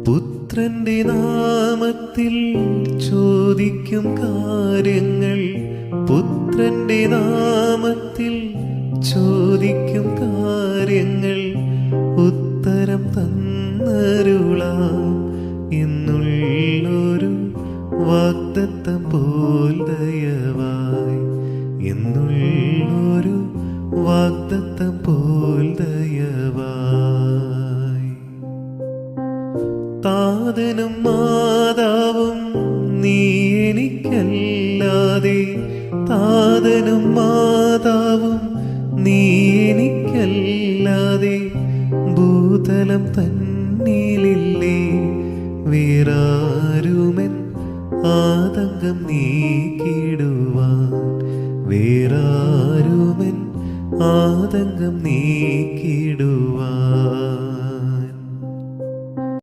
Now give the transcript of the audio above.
പുത്രന്റെ നാമത്തിൽ ചോദിക്കും കാര്യങ്ങൾ, പുത്രന്റെ നാമത്തിൽ ചോദിക്കും കാര്യങ്ങൾ ഉത്തരം തന്നരുളാം എന്നുള്ളൊരു വാഗ്ദത്തം പോൽ ദയവായി, എന്നുള്ളൊരു വാഗ്ദത്തം പോൽ ദയവായി. താതനും മാതാവും നീ എനിക്കല്ലാതെ, താതനും മാതാവും നീ എനിക്കല്ലാതെ ഭൂതലം തന്നിലില്ലേ. വേറാരുമെൻ ആതങ്കം നീക്കിടുവാൻ, വേറാരുമെൻ ആതങ്കം നീക്കിടുവാൻ.